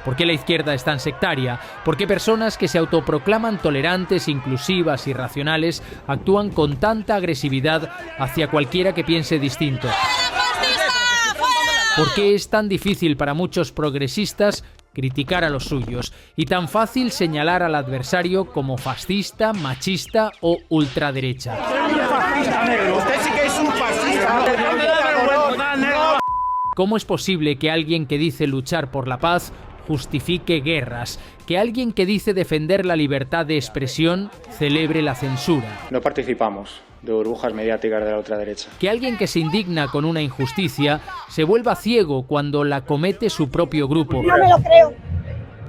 ¿Por qué la izquierda es tan sectaria? ¿Por qué personas que se autoproclaman tolerantes, inclusivas y racionales actúan con tanta agresividad hacia cualquiera que piense distinto? ¿Por qué es tan difícil para muchos progresistas criticar a los suyos y tan fácil señalar al adversario como fascista, machista o ultraderecha? Usted sí que es un fascista. ¿Cómo es posible que alguien que dice luchar por la paz justifique guerras? Que alguien que dice defender la libertad de expresión celebre la censura. No participamos de burbujas mediáticas de la ultraderecha. Que alguien que se indigna con una injusticia se vuelva ciego cuando la comete su propio grupo. No me lo creo.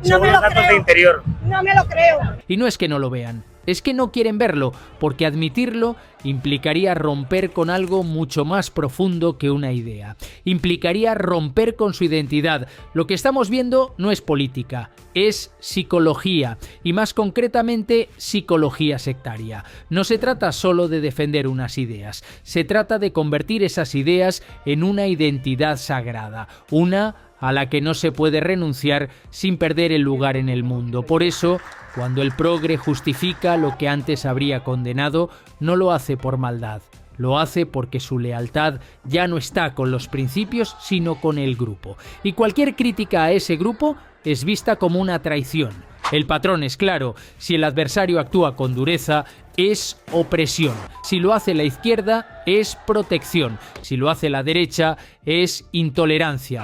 No me lo creo. No me lo creo. Y no es que no lo vean, es que no quieren verlo, porque admitirlo implicaría romper con algo mucho más profundo que una idea. Implicaría romper con su identidad. Lo que estamos viendo no es política, es psicología, y más concretamente psicología sectaria. No se trata solo de defender unas ideas, se trata de convertir esas ideas en una identidad sagrada, una a la que no se puede renunciar sin perder el lugar en el mundo. Por eso, cuando el progre justifica lo que antes habría condenado, no lo hace por maldad. Lo hace porque su lealtad ya no está con los principios, sino con el grupo. Y cualquier crítica a ese grupo es vista como una traición. El patrón es claro: si el adversario actúa con dureza, es opresión. Si lo hace la izquierda, es protección. Si lo hace la derecha, es intolerancia.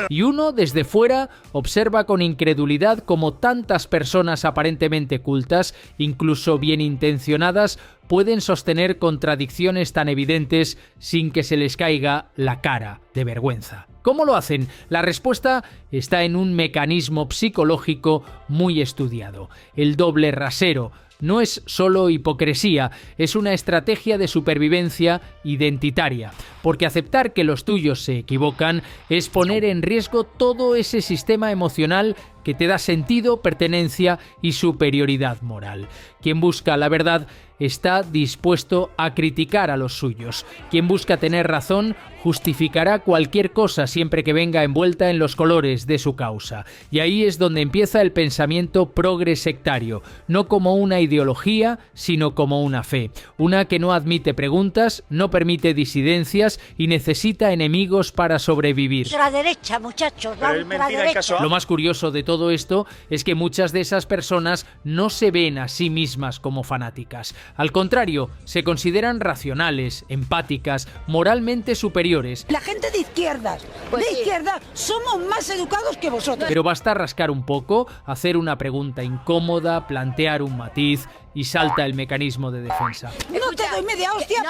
Y uno, desde fuera, observa con incredulidad cómo tantas personas aparentemente cultas, incluso bien intencionadas, pueden sostener contradicciones tan evidentes sin que se les caiga la cara de vergüenza. ¿Cómo lo hacen? La respuesta está en un mecanismo psicológico muy estudiado: el doble rasero. No es solo hipocresía, es una estrategia de supervivencia identitaria, porque aceptar que los tuyos se equivocan es poner en riesgo todo ese sistema emocional que te da sentido, pertenencia y superioridad moral. Quien busca la verdad está dispuesto a criticar a los suyos. Quien busca tener razón justificará cualquier cosa siempre que venga envuelta en los colores de su causa. Y ahí es donde empieza el pensamiento progresectario, no como una ideología, sino como una fe. Una que no admite preguntas, no permite disidencias y necesita enemigos para sobrevivir. Ultraderecha, muchachos, la ultraderecha. Lo más curioso de todo esto es que muchas de esas personas no se ven a sí mismas como fanáticas. Al contrario, se consideran racionales, empáticas, moralmente superiores. La gente de izquierda somos más educados que vosotros. Pero basta rascar un poco, hacer una pregunta incómoda, plantear un matiz y salta el mecanismo de defensa. No te doy media hostia.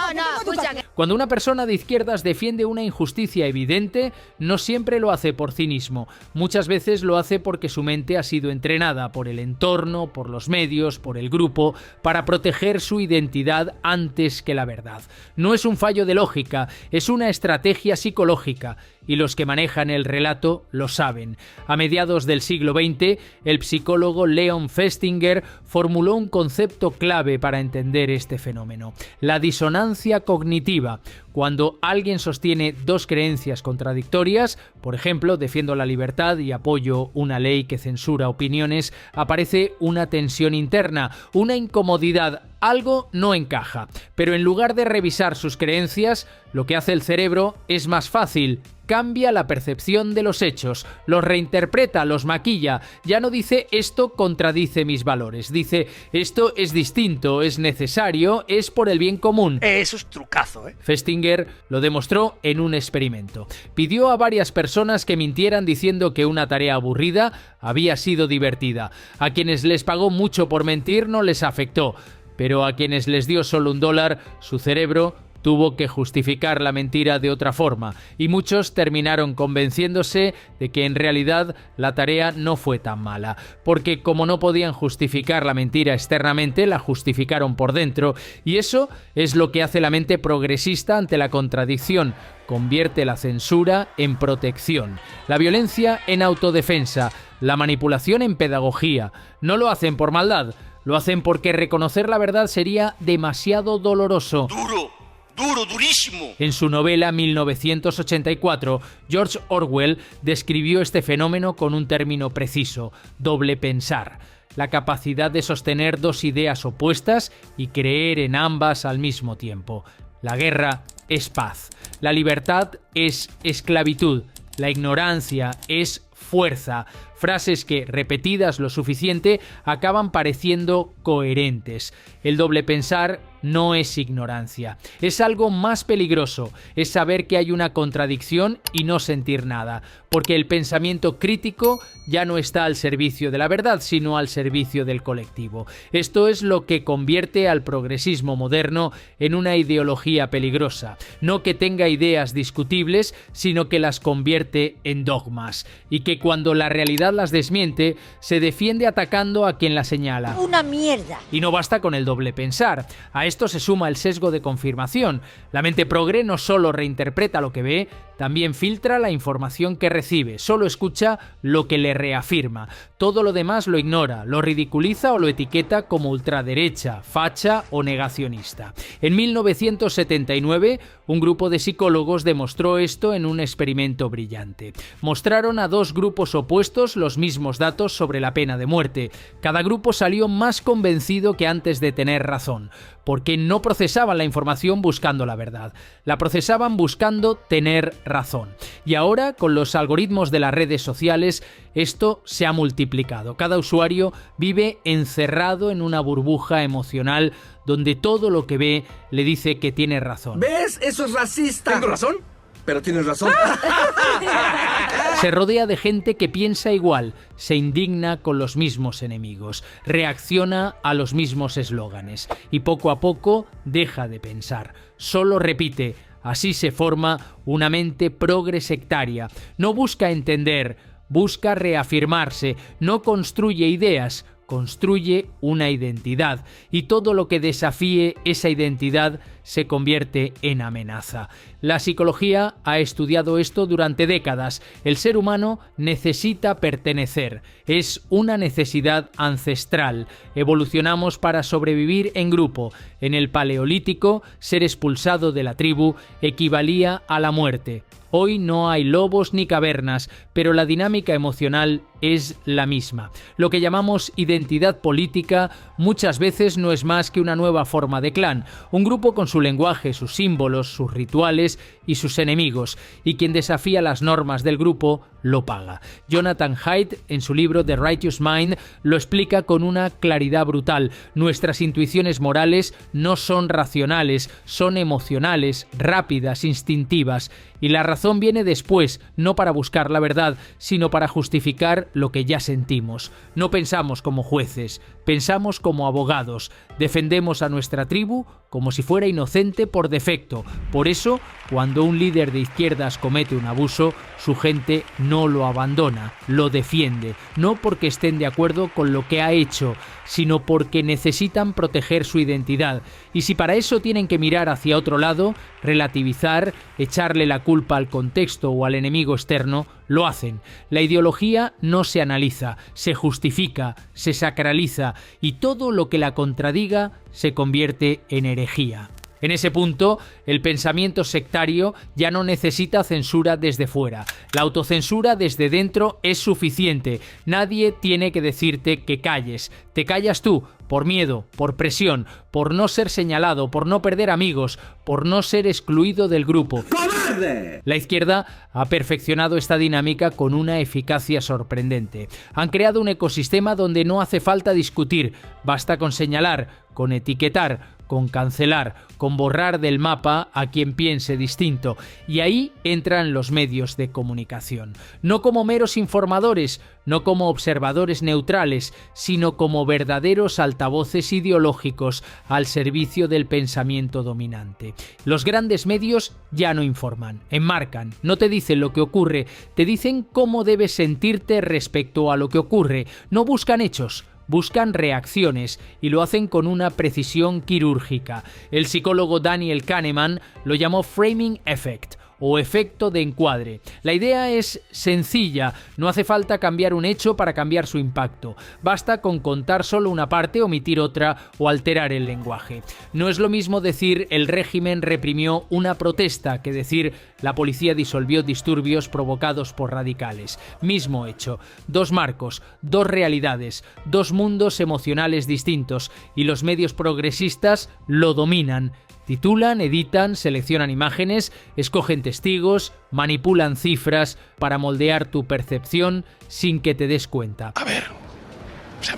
Cuando una persona de izquierdas defiende una injusticia evidente, no siempre lo hace por cinismo. Muchas veces lo hace porque su mente ha sido entrenada por el entorno, por los medios, por el grupo, para proteger su identidad antes que la verdad. No es un fallo de lógica, es una estrategia psicológica. Y los que manejan el relato lo saben. A mediados del siglo XX, el psicólogo Leon Festinger formuló un concepto clave para entender este fenómeno: la disonancia cognitiva. Cuando alguien sostiene dos creencias contradictorias, por ejemplo, defiendo la libertad y apoyo una ley que censura opiniones, aparece una tensión interna, una incomodidad. Algo no encaja. Pero en lugar de revisar sus creencias, lo que hace el cerebro es más fácil: cambia la percepción de los hechos, los reinterpreta, los maquilla. Ya no dice esto contradice mis valores, dice esto es distinto, es necesario, es por el bien común. Eso es trucazo, ¿eh? Festinger lo demostró en un experimento. Pidió a varias personas que mintieran diciendo que una tarea aburrida había sido divertida. A quienes les pagó mucho por mentir no les afectó, pero a quienes les dio solo $1, su cerebro tuvo que justificar la mentira de otra forma, y muchos terminaron convenciéndose de que en realidad la tarea no fue tan mala, porque como no podían justificar la mentira externamente, la justificaron por dentro, y eso es lo que hace la mente progresista ante la contradicción: convierte la censura en protección, la violencia en autodefensa, la manipulación en pedagogía. No lo hacen por maldad, lo hacen porque reconocer la verdad sería demasiado doloroso. Duro. Duro, durísimo. En su novela 1984, George Orwell describió este fenómeno con un término preciso: doble pensar. La capacidad de sostener dos ideas opuestas y creer en ambas al mismo tiempo. La guerra es paz. La libertad es esclavitud. La ignorancia es fuerza. Frases que, repetidas lo suficiente, acaban pareciendo coherentes. El doble pensar no es ignorancia. Es algo más peligroso. Es saber que hay una contradicción y no sentir nada. Porque el pensamiento crítico ya no está al servicio de la verdad, sino al servicio del colectivo. Esto es lo que convierte al progresismo moderno en una ideología peligrosa. No que tenga ideas discutibles, sino que las convierte en dogmas. Y que cuando la realidad las desmiente, se defiende atacando a quien la señala. Una mierda. Y no basta con el doble pensar. A esto se suma el sesgo de confirmación. La mente progre no solo reinterpreta lo que ve, también filtra la información que recibe, solo escucha lo que le reafirma. Todo lo demás lo ignora, lo ridiculiza o lo etiqueta como ultraderecha, facha o negacionista. En 1979, un grupo de psicólogos demostró esto en un experimento brillante. Mostraron a dos grupos opuestos los mismos datos sobre la pena de muerte. Cada grupo salió más convencido que antes de tener razón, porque no procesaban la información buscando la verdad, la procesaban buscando tener razón. Y ahora, con los algoritmos de las redes sociales, esto se ha multiplicado. Cada usuario vive encerrado en una burbuja emocional donde todo lo que ve le dice que tiene razón. ¿Ves? Eso es racista. ¿Tengo razón? Pero tienes razón. Se rodea de gente que piensa igual, se indigna con los mismos enemigos, reacciona a los mismos eslóganes y poco a poco deja de pensar. Solo repite. Así se forma una mente progresectaria. No busca entender, busca reafirmarse, no construye ideas, construye una identidad, y todo lo que desafíe esa identidad se convierte en amenaza. La psicología ha estudiado esto durante décadas. El ser humano necesita pertenecer. Es una necesidad ancestral. Evolucionamos para sobrevivir en grupo. En el Paleolítico, ser expulsado de la tribu equivalía a la muerte. Hoy no hay lobos ni cavernas, pero la dinámica emocional es la misma. Lo que llamamos identidad política muchas veces no es más que una nueva forma de clan, un grupo con su lenguaje, sus símbolos, sus rituales y sus enemigos, y quien desafía las normas del grupo lo paga. Jonathan Haidt, en su libro The Righteous Mind, lo explica con una claridad brutal. Nuestras intuiciones morales no son racionales, son emocionales, rápidas, instintivas, y la razón viene después, no para buscar la verdad, sino para justificar lo que ya sentimos. No pensamos como jueces, pensamos como abogados, defendemos a nuestra tribu como si fuera inocente por defecto. Por eso, cuando un líder de izquierdas comete un abuso, su gente no lo abandona, lo defiende, no porque estén de acuerdo con lo que ha hecho, sino porque necesitan proteger su identidad. Y si para eso tienen que mirar hacia otro lado, relativizar, echarle la culpa al contexto o al enemigo externo, lo hacen. La ideología no se analiza, se justifica, se sacraliza, y todo lo que la contradiga se convierte en herejía. En ese punto, el pensamiento sectario ya no necesita censura desde fuera. La autocensura desde dentro es suficiente. Nadie tiene que decirte que calles. Te callas tú, por miedo, por presión, por no ser señalado, por no perder amigos, por no ser excluido del grupo. ¡Cobarde! La izquierda ha perfeccionado esta dinámica con una eficacia sorprendente. Han creado un ecosistema donde no hace falta discutir, basta con señalar, con etiquetar, con cancelar, con borrar del mapa a quien piense distinto. Y ahí entran los medios de comunicación. No como meros informadores, no como observadores neutrales, sino como verdaderos altavoces ideológicos al servicio del pensamiento dominante. Los grandes medios ya no informan, enmarcan, no te dicen lo que ocurre, te dicen cómo debes sentirte respecto a lo que ocurre. No buscan hechos, buscan reacciones, y lo hacen con una precisión quirúrgica. El psicólogo Daniel Kahneman lo llamó framing effect, o efecto de encuadre. La idea es sencilla, no hace falta cambiar un hecho para cambiar su impacto. Basta con contar solo una parte, omitir otra o alterar el lenguaje. No es lo mismo decir el régimen reprimió una protesta que decir la policía disolvió disturbios provocados por radicales. Mismo hecho, dos marcos, dos realidades, dos mundos emocionales distintos, y los medios progresistas lo dominan. Titulan, editan, seleccionan imágenes, escogen testigos, manipulan cifras para moldear tu percepción sin que te des cuenta. A ver,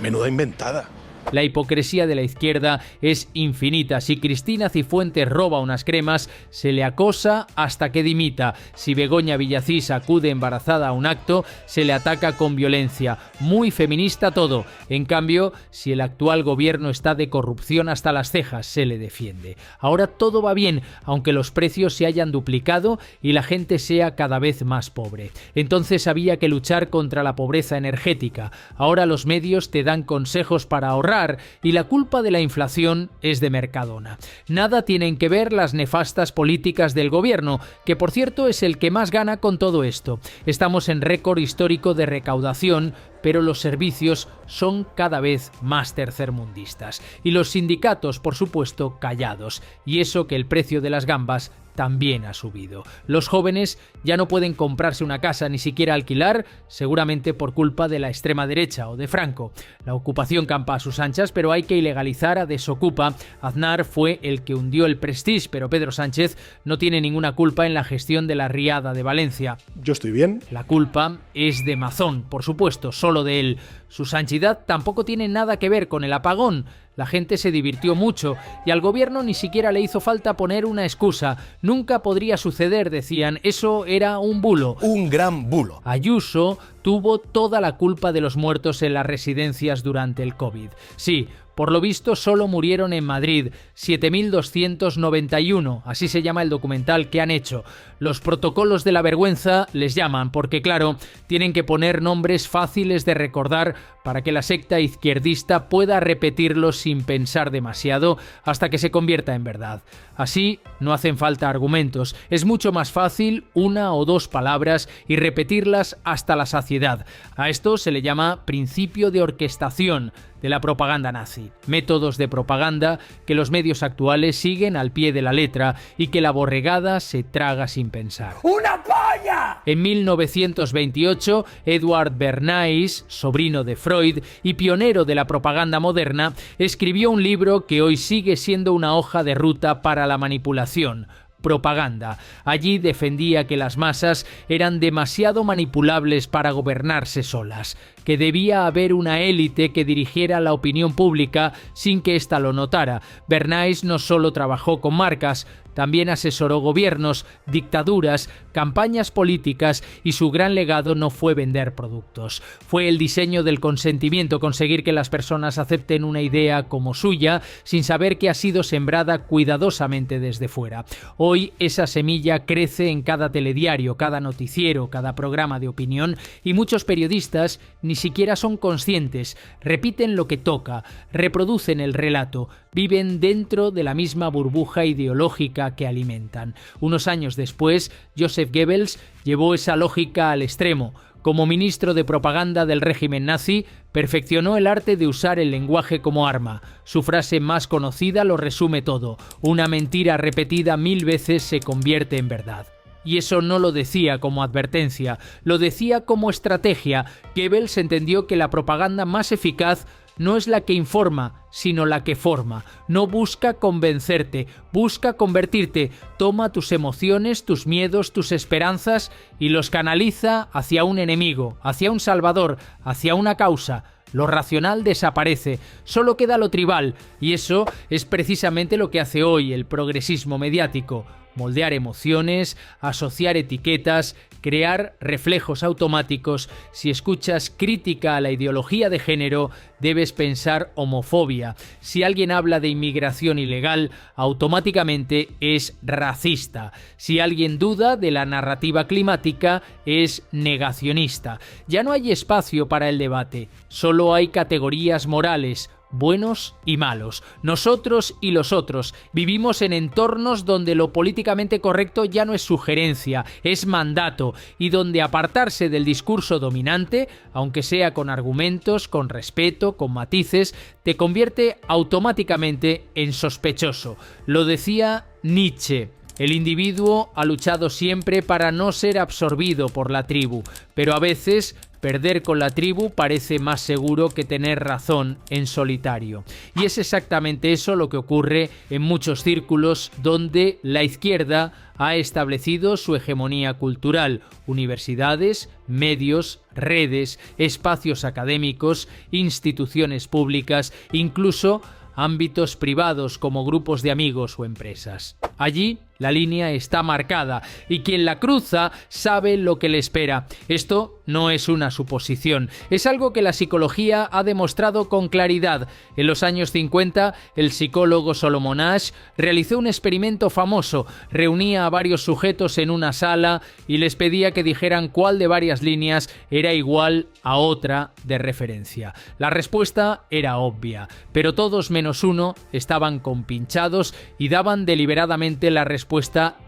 menuda inventada. La hipocresía de la izquierda es infinita. Si Cristina Cifuentes roba unas cremas, se le acosa hasta que dimita. Si Begoña Villacís acude embarazada a un acto, se le ataca con violencia. Muy feminista todo. En cambio, si el actual gobierno está de corrupción hasta las cejas, se le defiende. Ahora todo va bien, aunque los precios se hayan duplicado y la gente sea cada vez más pobre. Entonces había que luchar contra la pobreza energética. Ahora los medios te dan consejos para ahorrar y la culpa de la inflación es de Mercadona. Nada tienen que ver las nefastas políticas del gobierno, que por cierto es el que más gana con todo esto. Estamos en récord histórico de recaudación, pero los servicios son cada vez más tercermundistas. Y los sindicatos, por supuesto, callados. Y eso que el precio de las gambas también ha subido. Los jóvenes ya no pueden comprarse una casa, ni siquiera alquilar, seguramente por culpa de la extrema derecha o de Franco. La ocupación campa a sus anchas, pero hay que ilegalizar a Desocupa. Aznar fue el que hundió el Prestige, pero Pedro Sánchez no tiene ninguna culpa en la gestión de la riada de Valencia. Yo estoy bien. La culpa es de Mazón, por supuesto, solo de él. Su sanchidad tampoco tiene nada que ver con el apagón. La gente se divirtió mucho y al gobierno ni siquiera le hizo falta poner una excusa. Nunca podría suceder, decían, eso era un bulo. Un gran bulo. Ayuso tuvo toda la culpa de los muertos en las residencias durante el COVID. Sí, por lo visto solo murieron en Madrid 7.291, así se llama el documental que han hecho. Los protocolos de la vergüenza les llaman porque, claro, tienen que poner nombres fáciles de recordar para que la secta izquierdista pueda repetirlos sin pensar demasiado hasta que se convierta en verdad. Así no hacen falta argumentos, es mucho más fácil una o dos palabras y repetirlas hasta la saciedad. A esto se le llama principio de orquestación de la propaganda nazi. Métodos de propaganda que los medios actuales siguen al pie de la letra y que la borregada se traga sin pensar. ¡Una polla! En 1928, Edward Bernays, sobrino de Freud y pionero de la propaganda moderna, escribió un libro que hoy sigue siendo una hoja de ruta para la manipulación. Propaganda. Allí defendía que las masas eran demasiado manipulables para gobernarse solas, que debía haber una élite que dirigiera la opinión pública sin que ésta lo notara. Bernays no solo trabajó con marcas, también asesoró gobiernos, dictaduras, campañas políticas y su gran legado no fue vender productos. Fue el diseño del consentimiento, conseguir que las personas acepten una idea como suya sin saber que ha sido sembrada cuidadosamente desde fuera. Hoy esa semilla crece en cada telediario, cada noticiero, cada programa de opinión y muchos periodistas ni siquiera son conscientes, repiten lo que toca, reproducen el relato, viven dentro de la misma burbuja ideológica que alimentan. Unos años después, Joseph Goebbels llevó esa lógica al extremo. Como ministro de propaganda del régimen nazi, perfeccionó el arte de usar el lenguaje como arma. Su frase más conocida lo resume todo: una mentira repetida 1000 veces se convierte en verdad. Y eso no lo decía como advertencia, lo decía como estrategia. Goebbels entendió que la propaganda más eficaz no es la que informa, sino la que forma. No busca convencerte, busca convertirte. Toma tus emociones, tus miedos, tus esperanzas y los canaliza hacia un enemigo, hacia un salvador, hacia una causa. Lo racional desaparece, solo queda lo tribal, y eso es precisamente lo que hace hoy el progresismo mediático. Moldear emociones, asociar etiquetas, crear reflejos automáticos. Si escuchas crítica a la ideología de género, debes pensar homofobia. Si alguien habla de inmigración ilegal, automáticamente es racista. Si alguien duda de la narrativa climática, es negacionista. Ya no hay espacio para el debate, solo hay categorías morales. buenos y malos, nosotros y los otros. Vivimos en entornos donde lo políticamente correcto ya no es sugerencia, es mandato, y donde apartarse del discurso dominante, aunque sea con argumentos, con respeto, con matices, te convierte automáticamente en sospechoso. Lo decía Nietzsche. El individuo ha luchado siempre para no ser absorbido por la tribu, pero a veces perder con la tribu parece más seguro que tener razón en solitario. Y es exactamente eso lo que ocurre en muchos círculos donde la izquierda ha establecido su hegemonía cultural: universidades, medios, redes, espacios académicos, instituciones públicas, incluso ámbitos privados como grupos de amigos o empresas. Allí la línea está marcada y quien la cruza sabe lo que le espera. Esto no es una suposición, es algo que la psicología ha demostrado con claridad. En los años 50, el psicólogo Solomon Asch realizó un experimento famoso. Reunía a varios sujetos en una sala y les pedía que dijeran cuál de varias líneas era igual a otra de referencia. La respuesta era obvia, pero todos menos uno estaban compinchados y daban deliberadamente la respuesta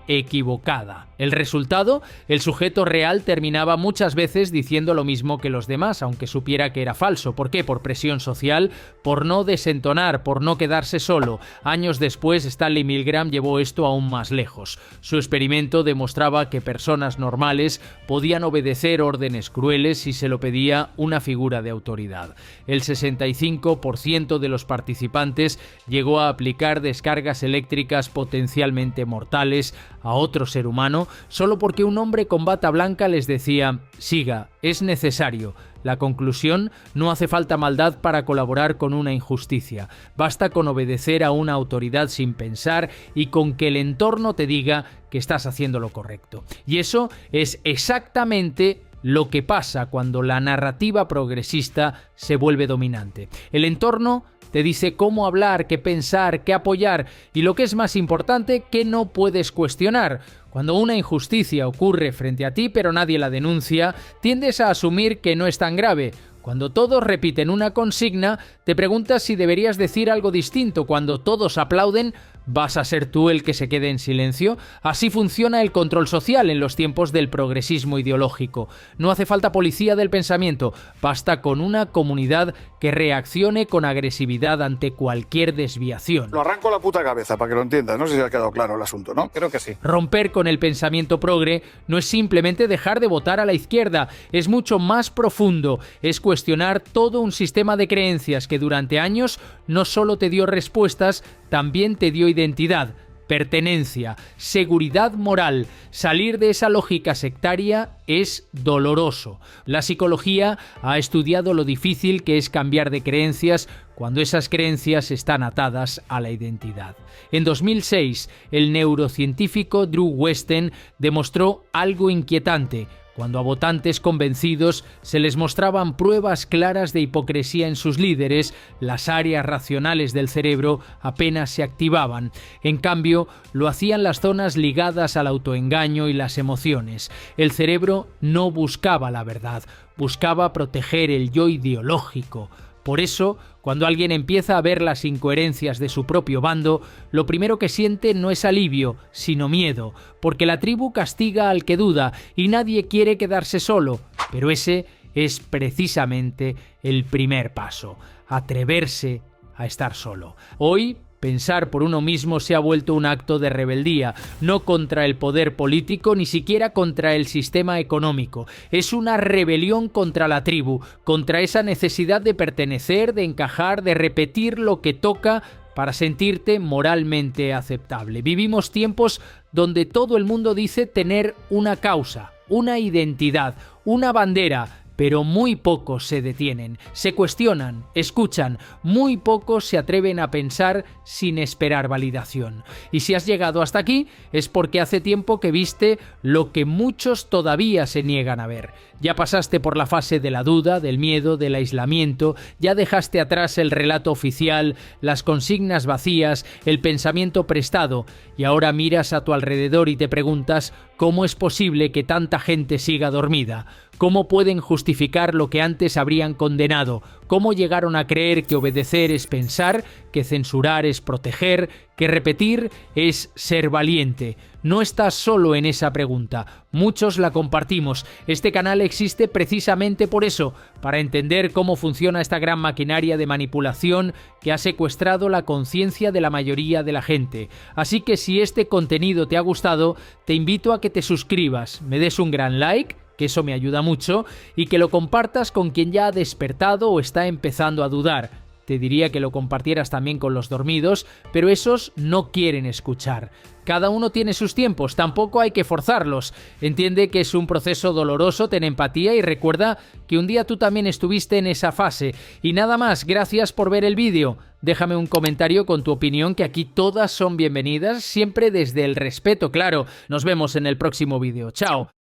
equivocada. El resultado, el sujeto real terminaba muchas veces diciendo lo mismo que los demás, aunque supiera que era falso. ¿Por qué? Por presión social, por no desentonar, por no quedarse solo. Años después, Stanley Milgram llevó esto aún más lejos. Su experimento demostraba que personas normales podían obedecer órdenes crueles si se lo pedía una figura de autoridad. El 65% de los participantes llegó a aplicar descargas eléctricas potencialmente mortales a otro ser humano solo porque un hombre con bata blanca les decía: siga, es necesario. La conclusión: no hace falta maldad para colaborar con una injusticia. Basta con obedecer a una autoridad sin pensar y con que el entorno te diga que estás haciendo lo correcto. Y eso es exactamente lo que pasa cuando la narrativa progresista se vuelve dominante. El entorno te dice cómo hablar, qué pensar, qué apoyar y, lo que es más importante, qué no puedes cuestionar. Cuando una injusticia ocurre frente a ti pero nadie la denuncia, tiendes a asumir que no es tan grave. Cuando todos repiten una consigna, te preguntas si deberías decir algo distinto. Cuando todos aplauden, ¿vas a ser tú el que se quede en silencio? Así funciona el control social en los tiempos del progresismo ideológico. No hace falta policía del pensamiento, basta con una comunidad que reaccione con agresividad ante cualquier desviación. Lo arranco a la puta cabeza para que lo entiendas. No sé si ha quedado claro el asunto, ¿no? Creo que sí. Romper con el pensamiento progre no es simplemente dejar de votar a la izquierda, es mucho más profundo. Es cuestionar todo un sistema de creencias que durante años no solo te dio respuestas, también te dio identidad, pertenencia, seguridad moral. Salir de esa lógica sectaria es doloroso. La psicología ha estudiado lo difícil que es cambiar de creencias cuando esas creencias están atadas a la identidad. En 2006, el neurocientífico Drew Westen demostró algo inquietante. Cuando a votantes convencidos se les mostraban pruebas claras de hipocresía en sus líderes, las áreas racionales del cerebro apenas se activaban. En cambio, lo hacían las zonas ligadas al autoengaño y las emociones. El cerebro no buscaba la verdad, buscaba proteger el yo ideológico. Por eso, cuando alguien empieza a ver las incoherencias de su propio bando, lo primero que siente no es alivio, sino miedo, porque la tribu castiga al que duda y nadie quiere quedarse solo. Pero ese es precisamente el primer paso, atreverse a estar solo. Hoy, pensar por uno mismo se ha vuelto un acto de rebeldía, no contra el poder político, ni siquiera contra el sistema económico. Es una rebelión contra la tribu, contra esa necesidad de pertenecer, de encajar, de repetir lo que toca para sentirte moralmente aceptable. Vivimos tiempos donde todo el mundo dice tener una causa, una identidad, una bandera, pero muy pocos se detienen, se cuestionan, escuchan, muy pocos se atreven a pensar sin esperar validación. Y si has llegado hasta aquí es porque hace tiempo que viste lo que muchos todavía se niegan a ver. Ya pasaste por la fase de la duda, del miedo, del aislamiento, ya dejaste atrás el relato oficial, las consignas vacías, el pensamiento prestado, y ahora miras a tu alrededor y te preguntas ¿Cómo es posible que tanta gente siga dormida? ¿Cómo pueden justificar lo que antes habrían condenado? ¿Cómo llegaron a creer que obedecer es pensar, que censurar es proteger, que repetir es ser valiente? No estás solo en esa pregunta, muchos la compartimos. Este canal existe precisamente por eso, para entender cómo funciona esta gran maquinaria de manipulación que ha secuestrado la conciencia de la mayoría de la gente. Así que si este contenido te ha gustado, te invito a que te suscribas, me des un gran like, que eso me ayuda mucho, y que lo compartas con quien ya ha despertado o está empezando a dudar. Te diría que lo compartieras también con los dormidos, pero esos no quieren escuchar. Cada uno tiene sus tiempos, tampoco hay que forzarlos. Entiende que es un proceso doloroso, ten empatía y recuerda que un día tú también estuviste en esa fase. Y nada más, gracias por ver el vídeo. Déjame un comentario con tu opinión, que aquí todas son bienvenidas, siempre desde el respeto, claro. Nos vemos en el próximo vídeo. Chao.